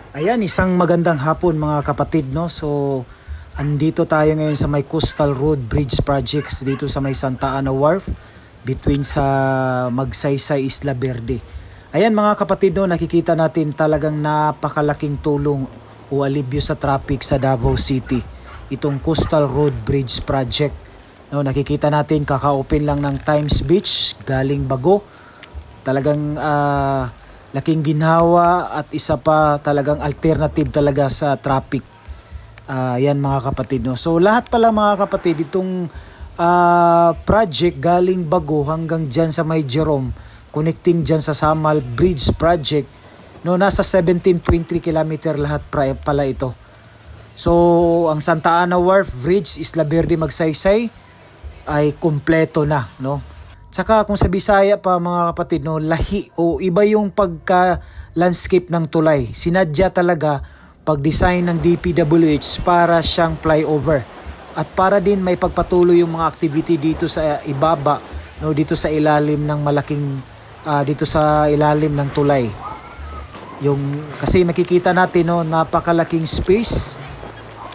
Ayan, isang magandang hapon mga kapatid, no? So, andito tayo ngayon sa may Coastal Road Bridge Projects dito sa may Santa Ana Wharf between sa Magsaysay, Isla Verde. Ayan mga kapatid, no, nakikita natin talagang napakalaking tulong o alibyo sa traffic sa Davao City. Itong Coastal Road Bridge Project. No, nakikita natin kaka-open lang ng Times Beach, galing Bago. Talagang laking ginhawa at isa pa talagang alternative talaga sa traffic. Yan mga kapatid, no. So lahat pala mga kapatid, itong project galing Bago hanggang dyan sa may Jerome, connecting dyan sa Samal Bridge Project, no, nasa 17.3 kilometer lahat pala ito. So ang Santa Ana Wharf Bridge, Isla Verde, Magsaysay ay kumpleto na, no. Tsaka kung sa Bisaya pa mga kapatid, no, lahi o iba yung pagka-landscape ng tulay. Sinadya talaga pag-design ng DPWH para siyang flyover. At para din may pagpatuloy yung mga activity dito sa ibaba, no, dito sa ilalim ng malaking dito sa ilalim ng tulay. Kasi makikita natin, no, napakalaking space.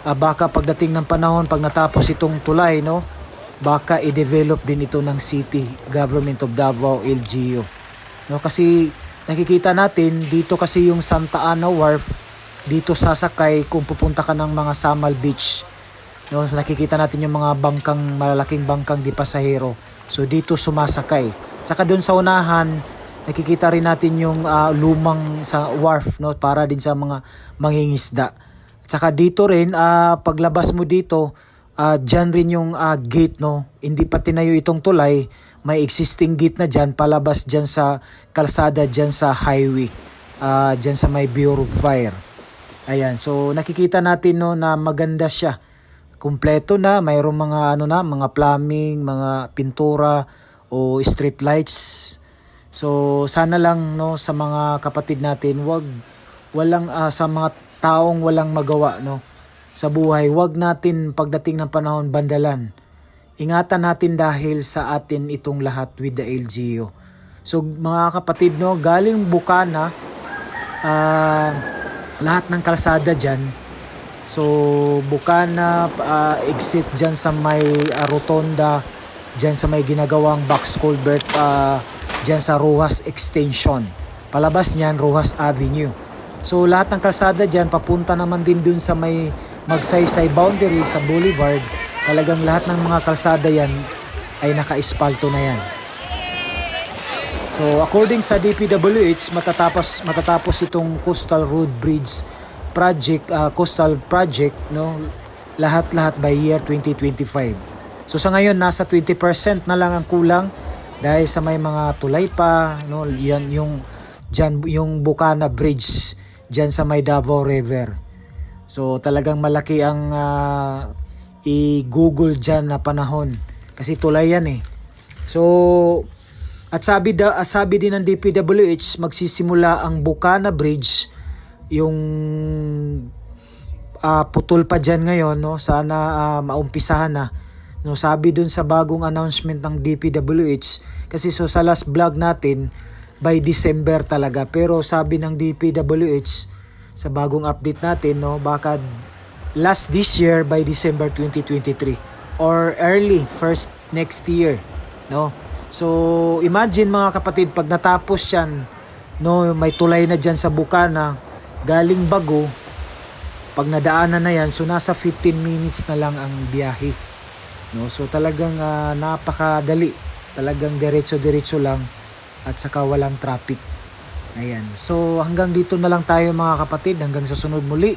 Baka pagdating ng panahon, pag natapos itong tulay, no, baka i-develop din ito ng City Government of Davao, LGU. No, kasi nakikita natin dito kasi yung Santa Ana Wharf, dito sasakay kung pupunta ka ng mga Samal Beach. No, nakikita natin yung mga malalaking bangkang di pasahero. So dito sumasakay. Saka doon sa unahan, nakikita rin natin yung lumang sa wharf, no, para din sa mga mangingisda. Saka dito rin paglabas mo dito, dyan rin yung gate, no. Hindi pa tinayo itong tulay, may existing gate na dyan, palabas dyan sa kalsada, dyan sa highway, dyan sa may Bureau of Fire. Ayan, so nakikita natin, no, na maganda siya. Kumpleto na, mayroong mga mga plumbing, mga pintura o street lights. So sana lang, no, sa mga kapatid natin, walang sa mga taong walang magawa, no, sa buhay, wag natin pagdating ng panahon bandalan. Ingatan natin dahil sa atin itong lahat with the LGU. So mga kapatid, no, galing Bukana, lahat ng kalsada dyan. So Bukana, exit dyan sa may rotonda, dyan sa may ginagawang box culvert, dyan sa Rojas Extension. Palabas niyan, Rojas Avenue. So lahat ng kalsada dyan, papunta naman din dun sa may Magsaysay boundary sa Boulevard. Talagang lahat ng mga kalsada yan ay naka-espalto na yan. So according sa DPWH, matatapos itong Coastal Road Bridge Project, Coastal Project, no, lahat by year 2025. So sa ngayon nasa 20% na lang ang kulang dahil sa may mga tulay pa, no, yan yung Bukana Bridge diyan sa may Davao River. So talagang malaki ang i-google dyan na panahon kasi tulay yan eh. So at sabi din ng DPWH, magsisimula ang Bukana Bridge, yung putol pa dyan ngayon, no, sana maumpisahan na, no. Sabi dun sa bagong announcement ng DPWH, kasi so sa last vlog natin by December talaga, pero sabi ng DPWH sa bagong update natin, no, baka last this year by December 2023 or early first next year, no. So imagine mga kapatid, pag natapos yan, no, may tulay na dyan sa Bukana galing Bago, pag nadaanan na yan, so nasa 15 minutes na lang ang biyahe, no. So talagang napakadali, talagang diretso lang at saka walang traffic. Ayan. So hanggang dito na lang tayo mga kapatid, hanggang sa sunod muli.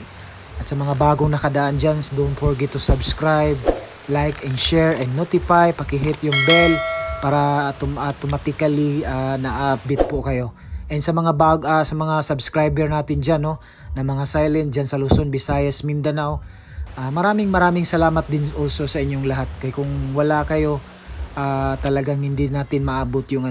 At sa mga bagong nakadaan dyan, don't forget to subscribe, like and share and notify. Pakihit yung bell para automatically na-update po kayo. And sa mga sa mga subscriber natin dyan, no, na mga silent dyan sa Luzon, Visayas, Mindanao, maraming salamat din also sa inyong lahat. Kaya kung wala kayo, talagang hindi natin maabot yung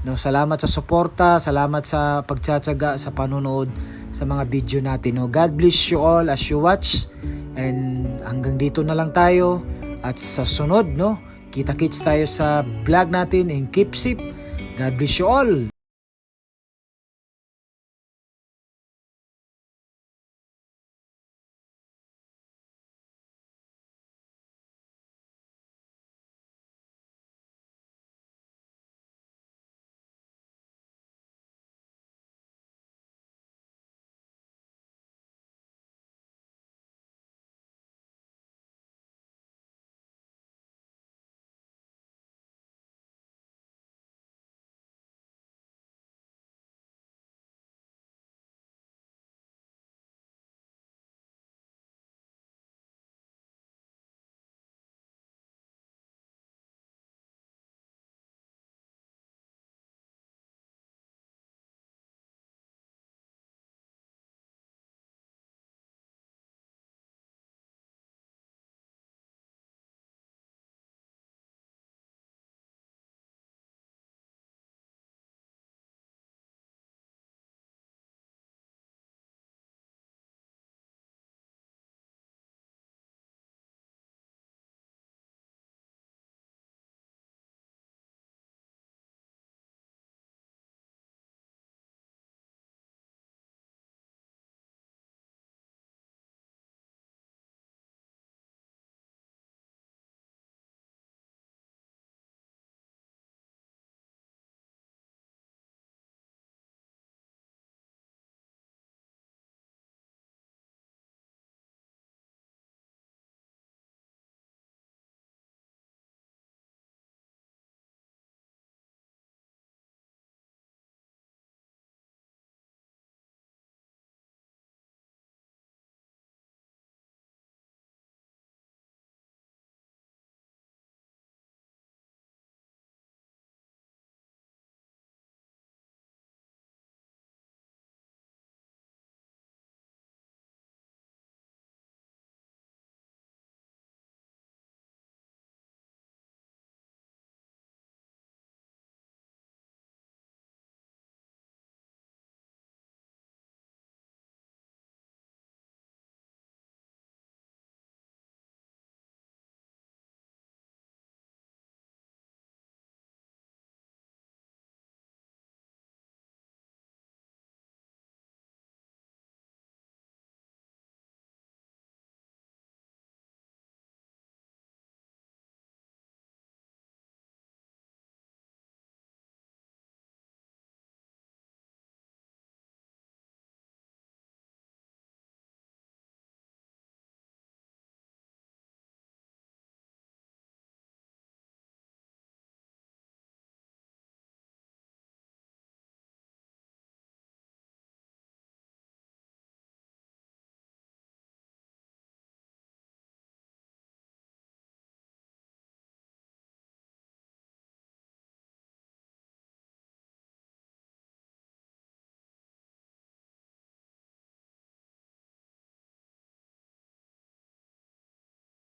no, salamat sa suporta, salamat sa pagtsatsaga sa panonood sa mga video natin, no. God bless you all as you watch, and hanggang dito na lang tayo at sa sunod, no, kita-kits tayo sa vlog natin, and keep safe. God bless you all.